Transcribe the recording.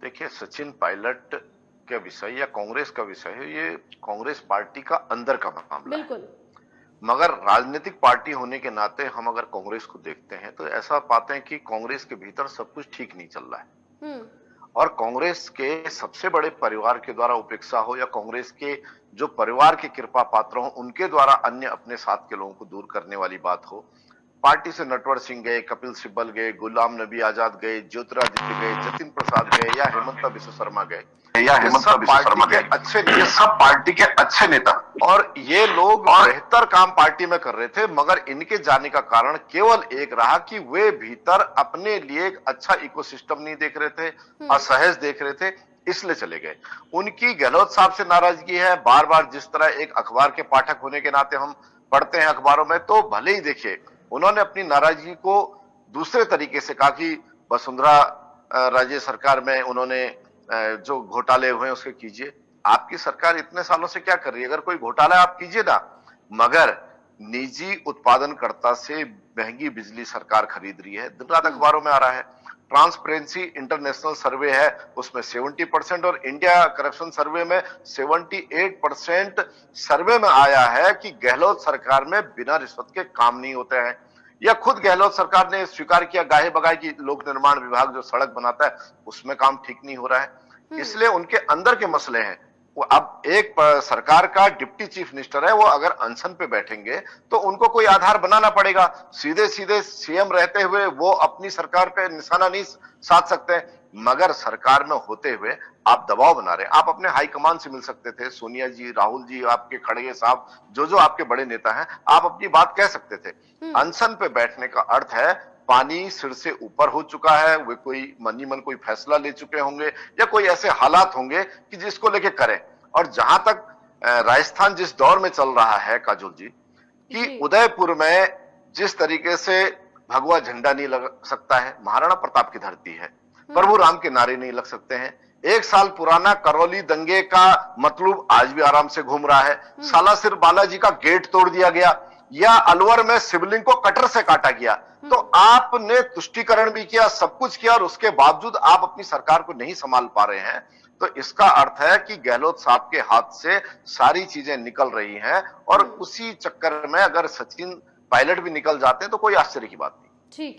देखिए, सचिन पायलट के विषय या कांग्रेस का विषय है, ये कांग्रेस पार्टी का अंदर का मामला है। बिल्कुल। मगर राजनीतिक पार्टी होने के नाते हम अगर कांग्रेस को देखते हैं तो ऐसा पाते हैं कि कांग्रेस के भीतर सब कुछ ठीक नहीं चल रहा है। हम्म। और कांग्रेस के सबसे बड़े परिवार के द्वारा उपेक्षा हो या कांग्रेस के जो परिवार के कृपा पात्र हो उनके द्वारा अन्य अपने साथ के लोगों को दूर करने वाली बात हो। पार्टी से नटवर सिंह गए, कपिल सिब्बल गए, गुलाम नबी आजाद गए, ज्योतिरादित्य गए, जतिन प्रसाद गए या हेमंत बिश्व शर्मा गए। ये सब पार्टी के अच्छे ये नेता सब पार्टी के अच्छे नेता और ये लोग बेहतर काम पार्टी में कर रहे थे, मगर इनके जाने का कारण केवल एक रहा कि वे भीतर अपने लिए एक अच्छा इकोसिस्टम नहीं देख रहे थे, असहज देख रहे थे, इसलिए चले गए। उनकी गहलोत साहब से नाराजगी है। बार बार जिस तरह एक अखबार के पाठक होने के नाते हम पढ़ते हैं अखबारों में, तो भले ही देखिए उन्होंने अपनी नाराजगी को दूसरे तरीके से कहा कि वसुंधरा राज्य सरकार में उन्होंने जो घोटाले हुए उसके कीजिए। आपकी सरकार इतने सालों से क्या कर रही है? अगर कोई घोटाला आप कीजिए ना, मगर निजी उत्पादनकर्ता से महंगी बिजली सरकार खरीद रही है, दिन रात अखबारों में आ रहा है। ट्रांसपेरेंसी इंटरनेशनल सर्वे है, उसमें 70% और इंडिया करप्शन सर्वे में 78% सर्वे में आया है कि गहलोत सरकार में बिना रिश्वत के काम नहीं होते हैं। या खुद गहलोत सरकार ने स्वीकार किया गाहे बगाए कि लोक निर्माण विभाग जो सड़क बनाता है उसमें काम ठीक नहीं हो रहा है। इसलिए उनके अंदर के मसले हैं। वो अब एक सरकार का डिप्टी चीफ मिनिस्टर है, वो अगर अनशन पे बैठेंगे तो उनको कोई आधार बनाना पड़ेगा। सीधे सीधे सीएम रहते हुए वो अपनी सरकार पे निशाना नहीं साध सकते, मगर सरकार में होते हुए आप दबाव बना रहे हैं। आप अपने हाईकमान से मिल सकते थे, सोनिया जी, राहुल जी, आपके खड़गे साहब, जो आपके बड़े नेता हैं, आप अपनी बात कह सकते थे। अनशन पे बैठने का अर्थ है पानी सिर से ऊपर हो चुका है, वे कोई मनी मन कोई फैसला ले चुके होंगे या कोई ऐसे हालात होंगे कि जिसको लेके करें। और जहां तक राजस्थान जिस दौर में चल रहा है काजोल जी, कि उदयपुर में जिस तरीके से भगवा झंडा नहीं लग सकता है, महाराणा प्रताप की धरती है, प्रभु राम के नारे नहीं लग सकते हैं। 1 साल पुराना करौली दंगे का मतलब आज भी आराम से घूम रहा है। सालासर बालाजी का गेट तोड़ दिया गया या अलवर में शिवलिंग को कटर से काटा गया। तो आपने तुष्टीकरण भी किया, सब कुछ किया और उसके बावजूद आप अपनी सरकार को नहीं संभाल पा रहे हैं। तो इसका अर्थ है कि गहलोत साहब के हाथ से सारी चीजें निकल रही हैं और उसी चक्कर में अगर सचिन पायलट भी निकल जाते हैं तो कोई आश्चर्य की बात नहीं। ठीक।